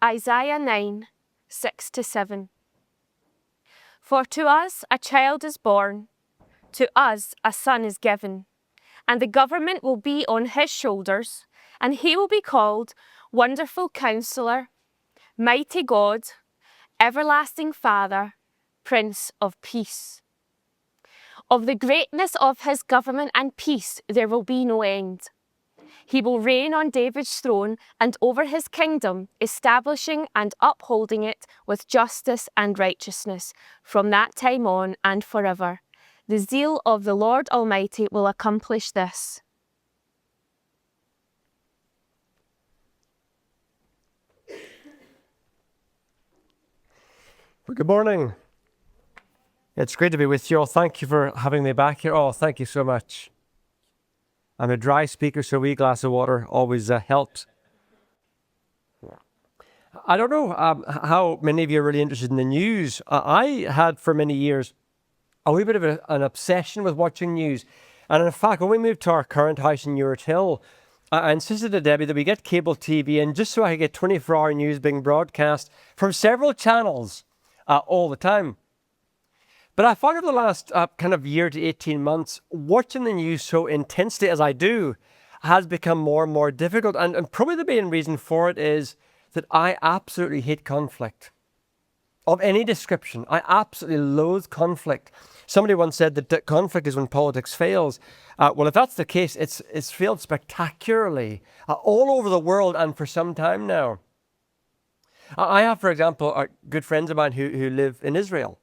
Isaiah 9, 6-7. For to us a child is born, to us a son is given, and the government will be on his shoulders, and he will be called Wonderful Counselor, Mighty God, Everlasting Father, Prince of Peace. Of the greatness of his government and peace there will be no end. He will reign on David's throne and over his kingdom, establishing and upholding it with justice and righteousness from that time on and forever. The zeal of the Lord Almighty will accomplish this. Well, good morning. It's great to be with you all. Thank you for having me back here. Oh, thank you so much. I'm a dry speaker, so a wee glass of water always helps. I don't know how many of you are really interested in the news. I had for many years a wee bit of an obsession with watching news. And in fact, when we moved to our current house in Ewart Hill, I insisted to Debbie that we get cable TV, and just so I could get 24-hour news being broadcast from several channels all the time. But I found over the last kind of year to 18 months, watching the news so intensely as I do has become more and more difficult. And probably the main reason for it is that I absolutely hate conflict of any description. I absolutely loathe conflict. Somebody once said that conflict is when politics fails. Well, if that's the case, it's failed spectacularly all over the world and for some time now. I have, for example, good friends of mine who live in Israel.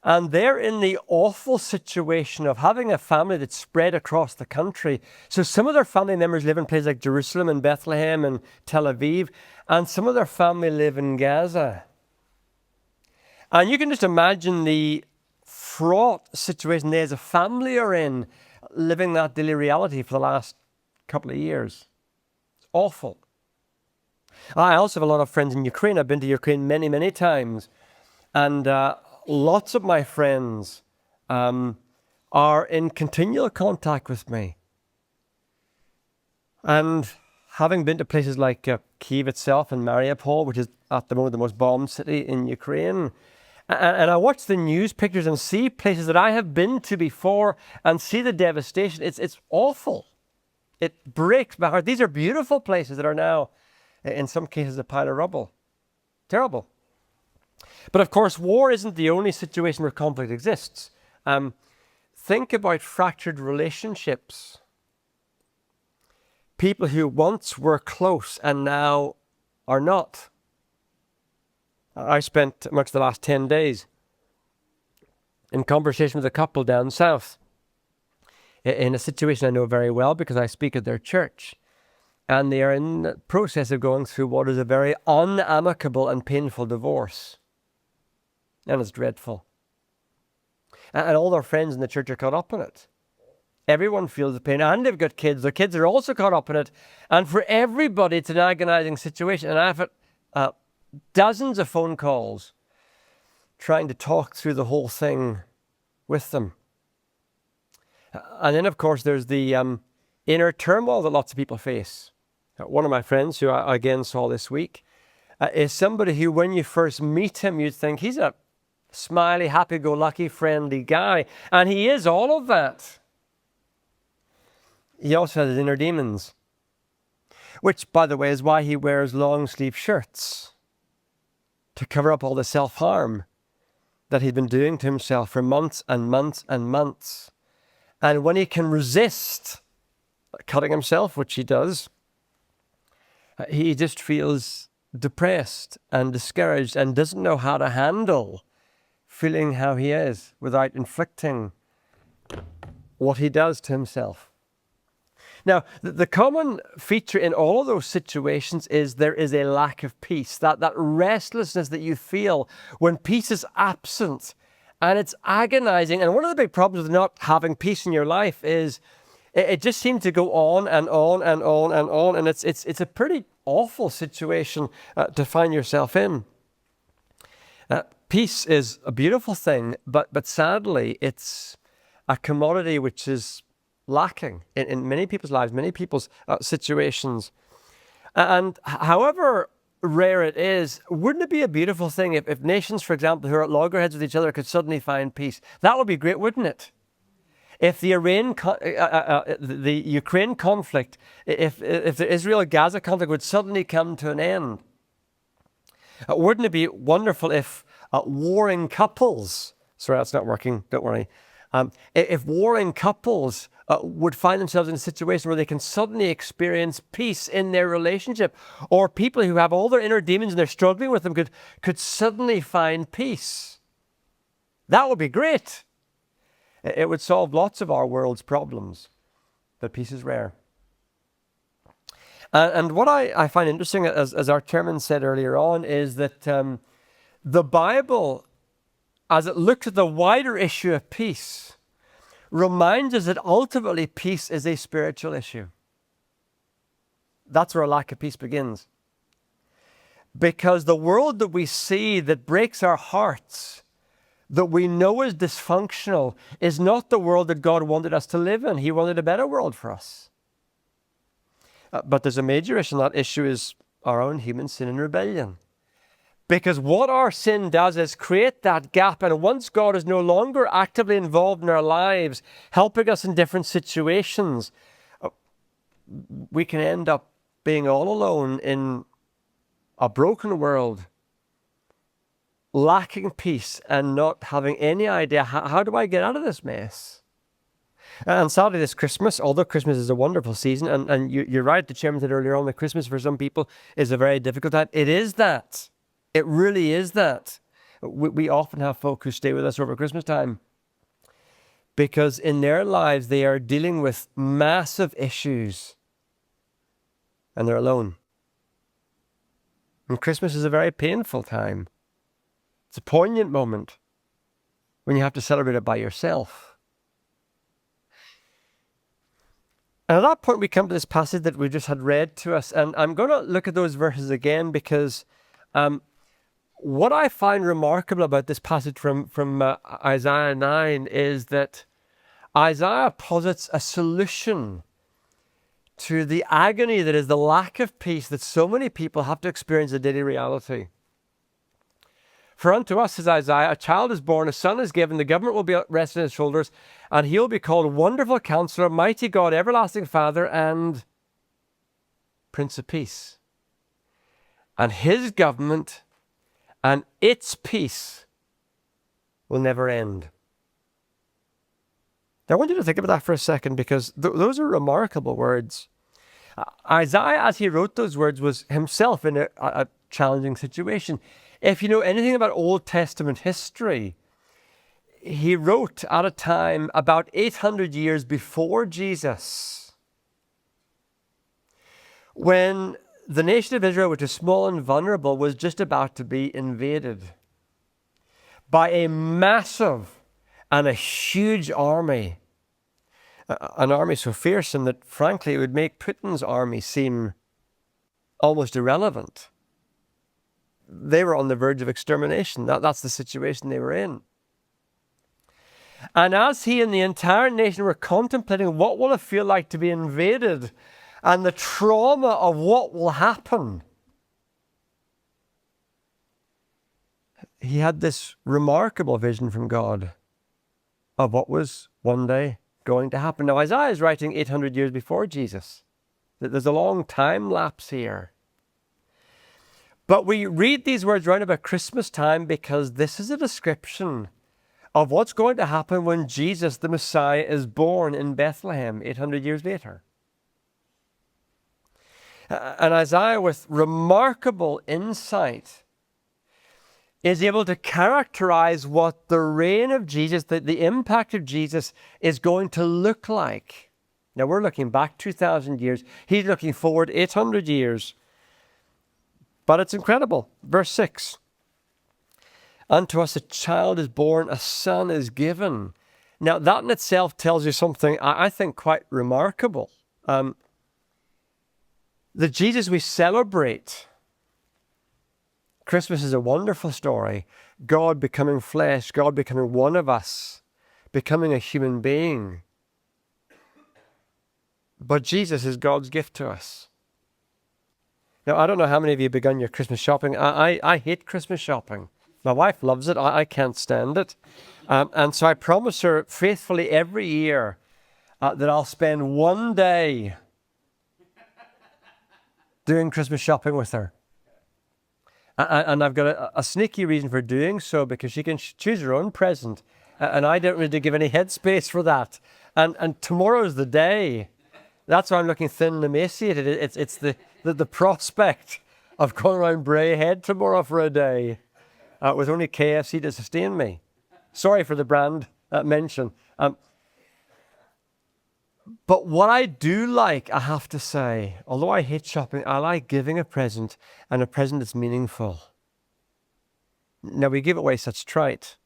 And they're in the awful situation of having a family that's spread across the country. So some of their family members live in places like Jerusalem and Bethlehem and Tel Aviv, and some of their family live in Gaza. And you can just imagine the fraught situation they as a family are in, living that daily reality for the last couple of years. It's awful. I also have a lot of friends in Ukraine. I've been to Ukraine many, many times. And lots of my friends are in continual contact with me. And having been to places like Kyiv itself and Mariupol, which is at the moment the most bombed city in Ukraine, and I watch the news pictures and see places that I have been to before and see the devastation. It's awful. It breaks my heart. These are beautiful places that are now, in some cases, a pile of rubble. Terrible. But of course, war isn't the only situation where conflict exists. Think about fractured relationships. People who once were close and now are not. I spent much of the last 10 days in conversation with a couple down south in a situation I know very well because I speak at their church. And they are in the process of going through what is a very unamicable and painful divorce. And it's dreadful. And all their friends in the church are caught up in it. Everyone feels the pain. And they've got kids. Their kids are also caught up in it. And for everybody, it's an agonizing situation. And I've had dozens of phone calls trying to talk through the whole thing with them. And then, of course, there's the inner turmoil that lots of people face. One of my friends, who I again saw this week, is somebody who, when you first meet him, you'd think he's a smiley, happy-go-lucky, friendly guy. And he is all of that. He also has his inner demons, which, by the way, is why he wears long-sleeve shirts, to cover up all the self-harm that he'd been doing to himself for months and months and months. And when he can resist cutting himself, which he does, he just feels depressed and discouraged and doesn't know how to handle feeling how he is without inflicting what he does to himself. Now, the common feature in all of those situations is there is a lack of peace, that restlessness that you feel when peace is absent, and it's agonizing. And one of the big problems with not having peace in your life is it just seems to go on and on and on and on, and it's a pretty awful situation to find yourself in. Peace is a beautiful thing, but sadly, it's a commodity which is lacking in many people's lives, many people's situations. And however rare it is, wouldn't it be a beautiful thing if nations, for example, who are at loggerheads with each other could suddenly find peace? That would be great, wouldn't it? If the Ukraine conflict, if the Israel-Gaza conflict would suddenly come to an end, wouldn't it be wonderful if warring couples, sorry, that's not working, don't worry, if warring couples would find themselves in a situation where they can suddenly experience peace in their relationship, or people who have all their inner demons and they're struggling with them could suddenly find peace. That would be great. It would solve lots of our world's problems, but peace is rare. And what I find interesting, as our chairman said earlier on, is that the Bible, as it looks at the wider issue of peace, reminds us that ultimately peace is a spiritual issue. That's where a lack of peace begins. Because the world that we see that breaks our hearts, that we know is dysfunctional, is not the world that God wanted us to live in. He wanted a better world for us. But there's a major issue, and that issue is our own human sin and rebellion. Because what our sin does is create that gap, and once God is no longer actively involved in our lives, helping us in different situations, we can end up being all alone in a broken world, lacking peace and not having any idea, how do I get out of this mess? And sadly, this Christmas, although Christmas is a wonderful season, and you're right, the chairman said earlier on that Christmas for some people is a very difficult time. It is that. It really is that. We often have folk who stay with us over Christmas time because in their lives they are dealing with massive issues and they're alone. And Christmas is a very painful time. It's a poignant moment when you have to celebrate it by yourself. And at that point we come to this passage that we just had read to us, and I'm going to look at those verses again because what I find remarkable about this passage from Isaiah 9 is that Isaiah posits a solution to the agony that is the lack of peace that so many people have to experience in daily reality. For unto us, says Isaiah, a child is born, a son is given, the government will be rested on his shoulders, and he will be called Wonderful Counselor, Mighty God, Everlasting Father, and Prince of Peace. And his government and its peace will never end. Now, I want you to think about that for a second because those are remarkable words. Isaiah, as he wrote those words, was himself in a challenging situation. If you know anything about Old Testament history, he wrote at a time about 800 years before Jesus, when the nation of Israel, which is small and vulnerable, was just about to be invaded by a massive and a huge army. An army so fearsome that, frankly, it would make Putin's army seem almost irrelevant. They were on the verge of extermination. That's the situation they were in. And as he and the entire nation were contemplating what will it feel like to be invaded and the trauma of what will happen, he had this remarkable vision from God of what was one day going to happen. Now, Isaiah is writing 800 years before Jesus. There's a long time lapse here. But we read these words round about Christmas time because this is a description of what's going to happen when Jesus, the Messiah, is born in Bethlehem 800 years later. And Isaiah, with remarkable insight, is able to characterize what the reign of Jesus, the impact of Jesus, is going to look like. Now, we're looking back 2,000 years. He's looking forward 800 years. But it's incredible. Verse 6. Unto us a child is born, a son is given. Now, that in itself tells you something I think quite remarkable. The Jesus we celebrate, Christmas is a wonderful story. God becoming flesh, God becoming one of us, becoming a human being. But Jesus is God's gift to us. Now, I don't know how many of you have begun your Christmas shopping. I hate Christmas shopping. My wife loves it. I can't stand it. And so I promise her faithfully every year that I'll spend one day doing Christmas shopping with her. And I've got a sneaky reason for doing so, because she can choose her own present. And I don't really give any headspace for that. And tomorrow's the day. That's why I'm looking thin and emaciated. It's the prospect of going around Braehead tomorrow for a day with only KFC to sustain me. Sorry for the brand mention. But what I do like, I have to say, although I hate shopping, I like giving a present, and a present that's meaningful. Now, we give away such trite.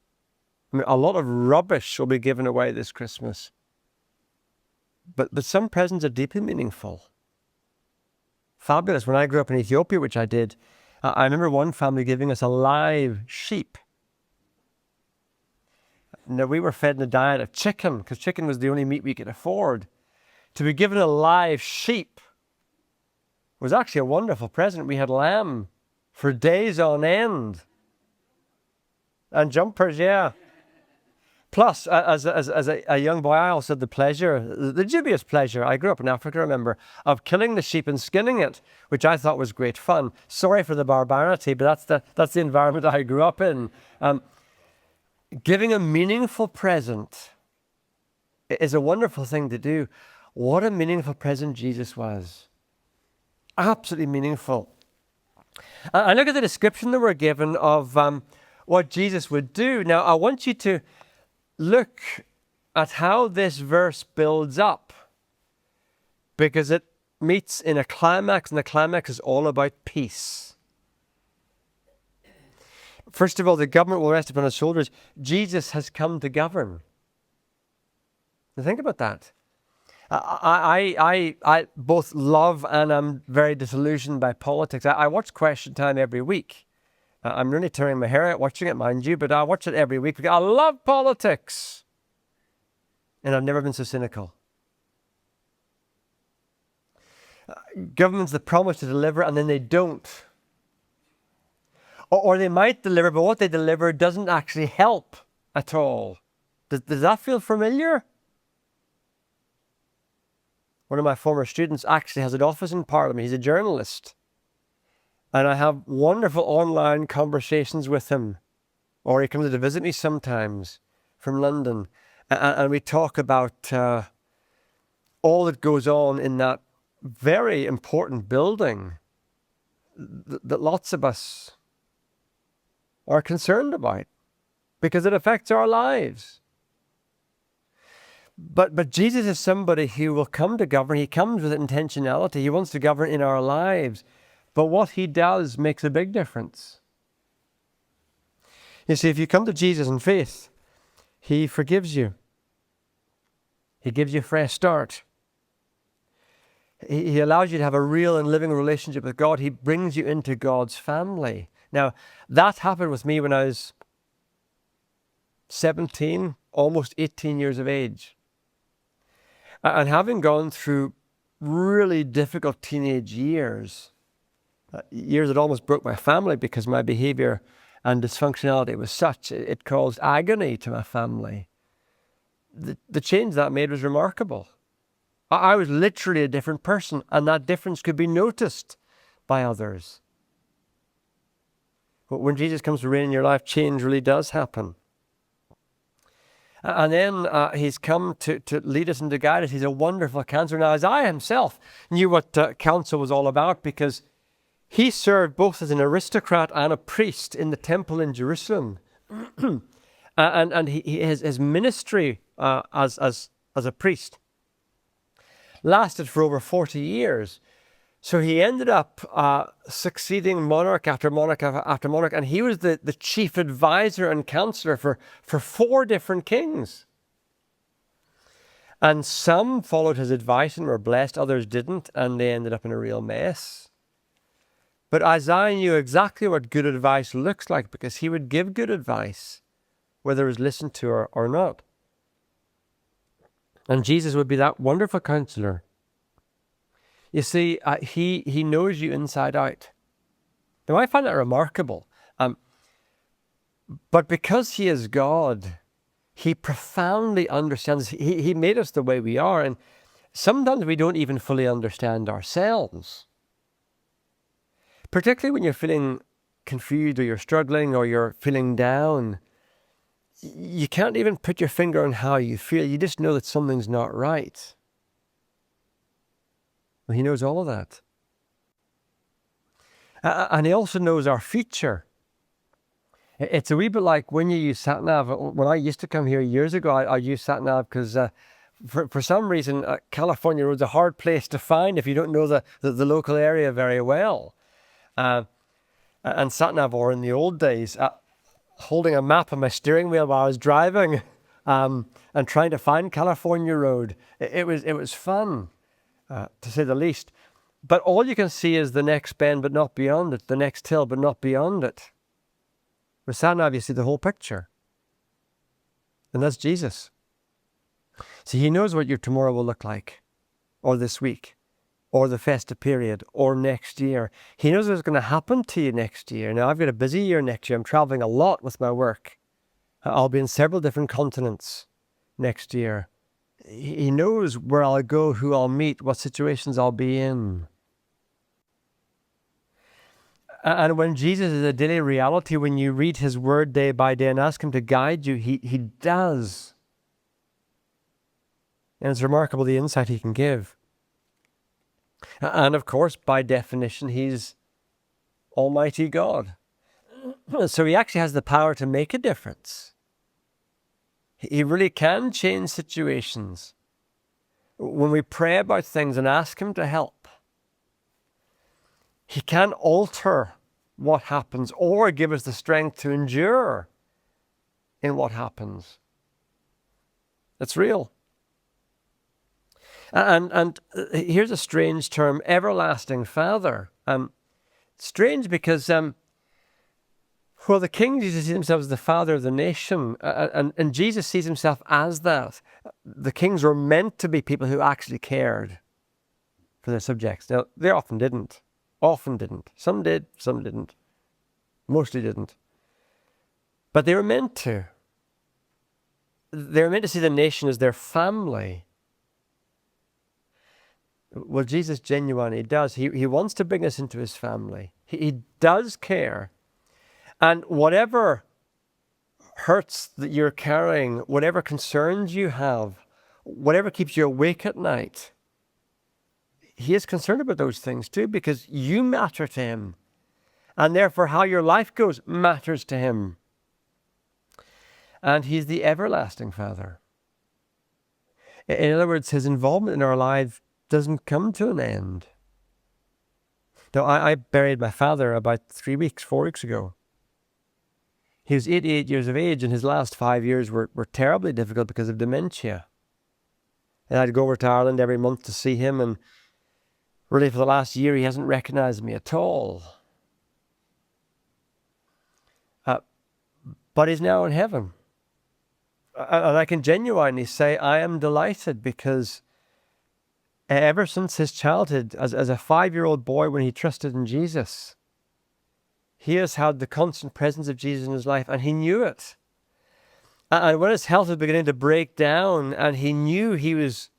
I mean, a lot of rubbish will be given away this Christmas. But some presents are deeply meaningful. Fabulous. When I grew up in Ethiopia, which I did, I remember one family giving us a live sheep. Now, we were fed in a diet of chicken, because chicken was the only meat we could afford. To be given a live sheep was actually a wonderful present. We had lamb for days on end. And jumpers, yeah. Plus, as a young boy, I also had the dubious pleasure, I grew up in Africa, remember, of killing the sheep and skinning it, which I thought was great fun. Sorry for the barbarity, but that's the environment I grew up in. Giving a meaningful present is a wonderful thing to do. What a meaningful present Jesus was. Absolutely meaningful. And look at the description that we're given of what Jesus would do. Now, I want you to look at how this verse builds up, because it meets in a climax, and the climax is all about peace. First of all, the government will rest upon his shoulders. Jesus has come to govern. Now think about that. I both love and am very disillusioned by politics. I watch Question Time every week. I'm really tearing my hair out watching it, mind you, but I watch it every week because I love politics. And I've never been so cynical. Governments that promise to deliver and then they don't. Or they might deliver, but what they deliver doesn't actually help at all. Does that feel familiar? One of my former students actually has an office in Parliament. He's a journalist. And I have wonderful online conversations with him. Or he comes to visit me sometimes from London. And we talk about all that goes on in that very important building that lots of us are concerned about, because it affects our lives. But Jesus is somebody who will come to govern. He comes with intentionality. He wants to govern in our lives. But what he does makes a big difference. You see, if you come to Jesus in faith, he forgives you. He gives you a fresh start. He allows you to have a real and living relationship with God. He brings you into God's family. Now, that happened with me when I was 17, almost 18 years of age. And having gone through really difficult teenage years, years that almost broke my family because my behavior and dysfunctionality was such, it caused agony to my family. The change that made was remarkable. I was literally a different person, and that difference could be noticed by others. But when Jesus comes to reign in your life, change really does happen. And then he's come to lead us and to guide us. He's a wonderful counselor. Now, Isaiah himself knew what counsel was all about, because he served both as an aristocrat and a priest in the temple in Jerusalem. and his ministry as a priest lasted for over 40 years. So he ended up succeeding monarch after monarch after monarch, and he was the chief advisor and counselor for 4 different kings. And some followed his advice and were blessed, others didn't, and they ended up in a real mess. But Isaiah knew exactly what good advice looks like, because he would give good advice, whether it was listened to or not. And Jesus would be that wonderful counselor. You see, he knows you inside out. Now, I find that remarkable. But because he is God, he profoundly understands. He made us the way we are, and sometimes we don't even fully understand ourselves. Particularly when you're feeling confused, or you're struggling, or you're feeling down. You can't even put your finger on how you feel. You just know that something's not right. Well, he knows all of that. And he also knows our future. It's a wee bit like when you use SatNav. When I used to come here years ago, I used SatNav because for some reason, California road's a hard place to find if you don't know the local area very well. And SatNav, or in the old days, holding a map on my steering wheel while I was driving and trying to find California road. It was fun, to say the least. But all you can see is the next bend, but not beyond it. The next hill, but not beyond it. With SatNav, you see the whole picture. And that's Jesus. See, he knows what your tomorrow will look like, or this week, or the festive period, or next year. He knows what's going to happen to you next year. Now, I've got a busy year next year. I'm traveling a lot with my work. I'll be in several different continents next year. He knows where I'll go, who I'll meet, what situations I'll be in. And when Jesus is a daily reality, when you read his word day by day and ask him to guide you, he does. And it's remarkable the insight he can give. And of course, by definition, he's Almighty God. So he actually has the power to make a difference. He really can change situations. When we pray about things and ask him to help, he can alter what happens or give us the strength to endure in what happens. It's real. And here's a strange term, everlasting Father. Strange because, the King Jesus sees himself as the Father of the nation, and Jesus sees himself as that. The kings were meant to be people who actually cared for their subjects. Now, they often didn't. Some did, some didn't. Mostly didn't. But they were meant to. They were meant to see the nation as their family. Well, Jesus genuinely does. He wants to bring us into his family. He does care. And whatever hurts that you're carrying, whatever concerns you have, whatever keeps you awake at night, he is concerned about those things too, because you matter to him. And therefore, how your life goes matters to him. And he's the everlasting Father. In other words, his involvement in our lives doesn't come to an end. Now, I buried my father about 4 weeks ago. He was 88 years of age, and his last 5 years were terribly difficult because of dementia. And I'd go over to Ireland every month to see him, and really for the last year he hasn't recognized me at all. But he's now in heaven. And I can genuinely say I am delighted, because ever since his childhood, as a 5-year-old boy when he trusted in Jesus, he has had the constant presence of Jesus in his life, and he knew it. And when his health was beginning to break down, and he knew he was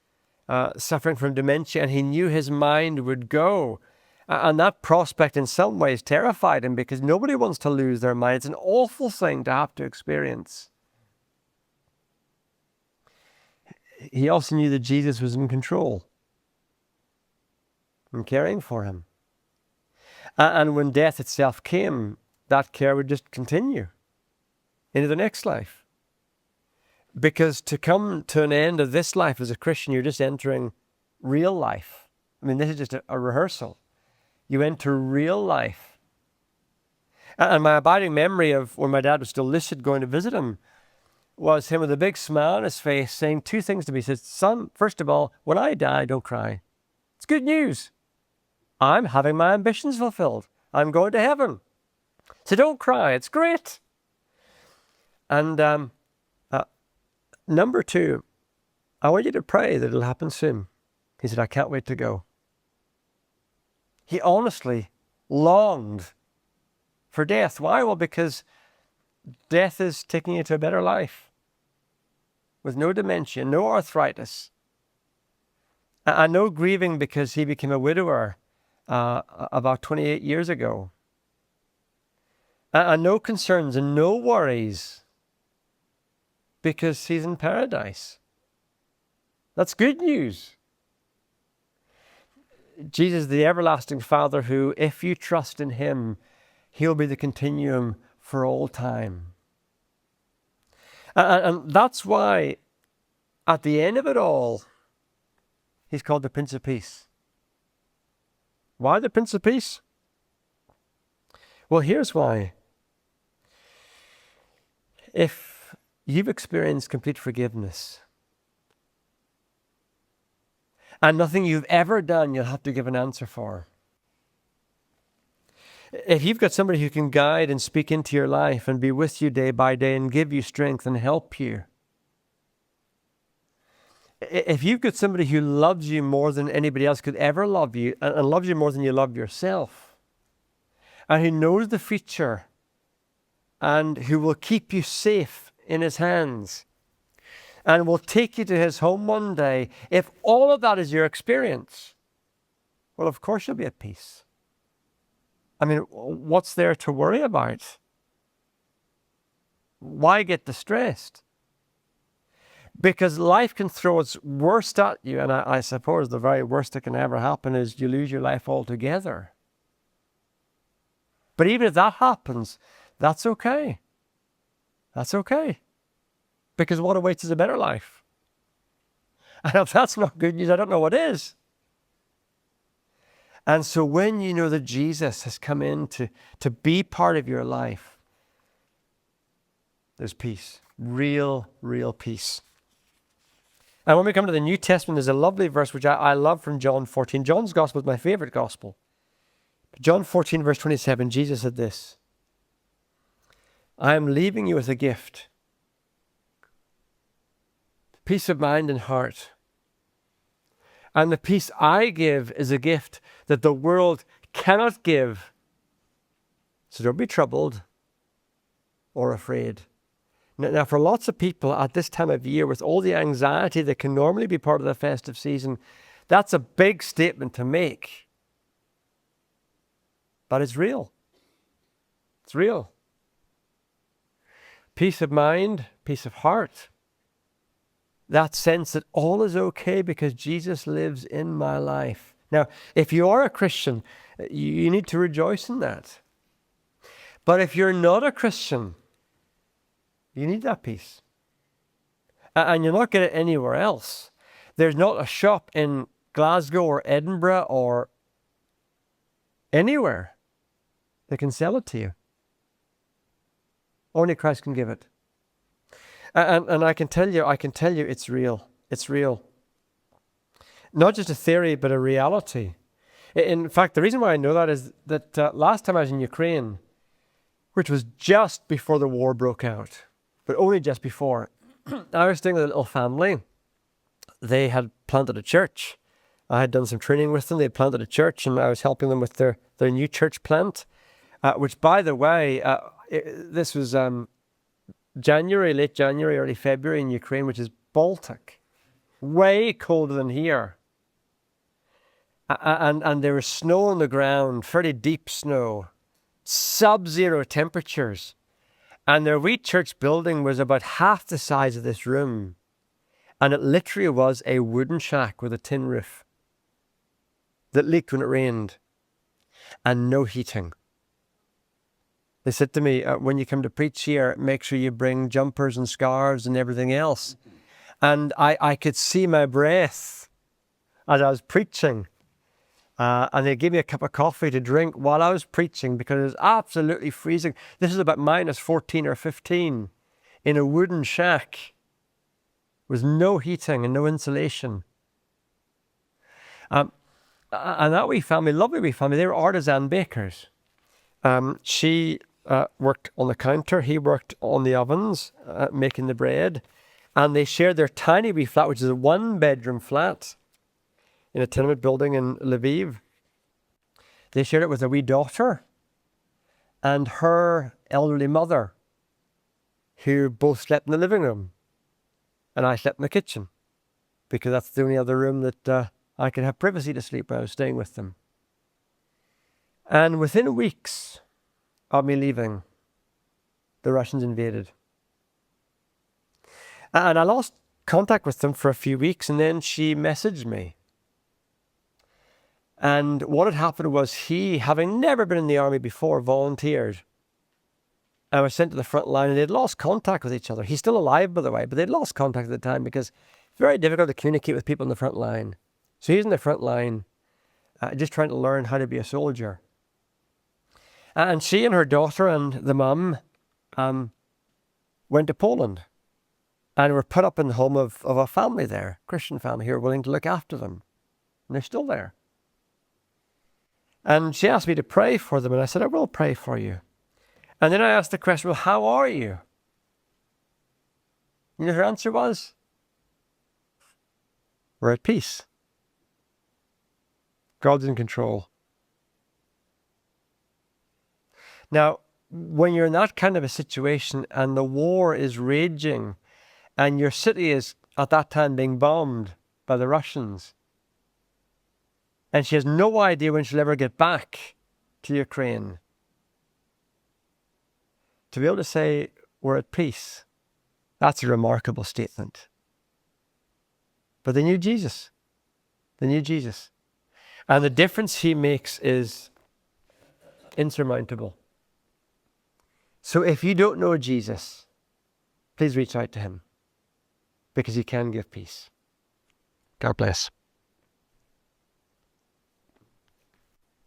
suffering from dementia, and he knew his mind would go, and that prospect in some ways terrified him, because nobody wants to lose their mind. It's an awful thing to have to experience. He also knew that Jesus was in control and caring for him. And when death itself came, that care would just continue into the next life. Because to come to an end of this life as a Christian, you're just entering real life. I mean, this is just a rehearsal. You enter real life. And my abiding memory of when my dad was still lucid going to visit him was him with a big smile on his face saying 2 things to me. He says, "Son, first of all, when I die, don't cry. It's good news. I'm having my ambitions fulfilled. I'm going to heaven. So don't cry. It's great." And number 2, I want you to pray that it'll happen soon. He said, "I can't wait to go." He honestly longed for death. Why? Well, because death is taking you to a better life with no dementia, no arthritis, and no grieving because he became a widower about 28 years ago. And no concerns and no worries because he's in paradise. That's good news. Jesus, the everlasting Father, who, if you trust in him, he'll be the continuum for all time. And that's why, at the end of it all, he's called the Prince of Peace. Why the Prince of Peace? Well, here's why. If you've experienced complete forgiveness, and nothing you've ever done you'll have to give an answer for. If you've got somebody who can guide and speak into your life and be with you day by day and give you strength and help you. If you've got somebody who loves you more than anybody else could ever love you and loves you more than you love yourself, and who knows the future and who will keep you safe in his hands, and will take you to his home one day, if all of that is your experience, well, of course you'll be at peace. I mean, what's there to worry about? Why get distressed? Because life can throw its worst at you, and I suppose the very worst that can ever happen is you lose your life altogether. But even if that happens, that's okay. That's okay. Because what awaits is a better life. And if that's not good news, I don't know what is. And so when you know that Jesus has come in to be part of your life, there's peace. Real, real peace. And when we come to the New Testament, there's a lovely verse which I love from John 14. John's gospel is my favorite gospel. John 14, verse 27, Jesus said this: I am leaving you with a gift. Peace of mind and heart. And the peace I give is a gift that the world cannot give. So don't be troubled or afraid. Now, for lots of people at this time of year, with all the anxiety that can normally be part of the festive season, that's a big statement to make. But it's real. It's real. Peace of mind, peace of heart. That sense that all is okay because Jesus lives in my life. Now, if you are a Christian, you need to rejoice in that. But if you're not a Christian, you need that peace. And you'll not get it anywhere else. There's not a shop in Glasgow or Edinburgh or anywhere that can sell it to you. Only Christ can give it. And I can tell you it's real. It's real. Not just a theory, but a reality. In fact, the reason why I know that is that last time I was in Ukraine, which was just before the war broke out, but only just before, I was staying with a little family. They had planted a church. I had done some training with them. They had planted a church, and I was helping them with their new church plant, which, by the way, this was January, late January, early February in Ukraine, which is Baltic. Way colder than here. And there was snow on the ground, fairly deep snow, sub-zero temperatures. And their wee church building was about half the size of this room. And it literally was a wooden shack with a tin roof that leaked when it rained. And no heating. They said to me, when you come to preach here, make sure you bring jumpers and scarves and everything else. And I could see my breath as I was preaching. And they gave me a cup of coffee to drink while I was preaching because it was absolutely freezing. This is about minus 14 or 15 in a wooden shack with no heating and no insulation. And that wee family, lovely wee family, they were artisan bakers. She worked on the counter. He worked on the ovens, making the bread. And they shared their tiny wee flat, which is a 1-bedroom flat in a tenement building in Lviv. They shared it with a wee daughter and her elderly mother, who both slept in the living room. And I slept in the kitchen, because that's the only other room that I could have privacy to sleep when I was staying with them. And within weeks of me leaving, the Russians invaded. And I lost contact with them for a few weeks, and then she messaged me. And what had happened was he, having never been in the army before, volunteered and was sent to the front line, and they'd lost contact with each other. He's still alive, by the way, but they'd lost contact at the time because it's very difficult to communicate with people in the front line. So he's in the front line, just trying to learn how to be a soldier. And she and her daughter and the mum went to Poland and were put up in the home of a family there, Christian family, who were willing to look after them. And they're still there. And she asked me to pray for them, and I said, I will pray for you. And then I asked the question, well, how are you? You know, her answer was, we're at peace. God's in control. Now, when you're in that kind of a situation and the war is raging and your city is at that time being bombed by the Russians, and she has no idea when she'll ever get back to Ukraine, to be able to say we're at peace, that's a remarkable statement. But they knew Jesus. They knew Jesus. And the difference he makes is insurmountable. So if you don't know Jesus, please reach out to him, because he can give peace. God bless.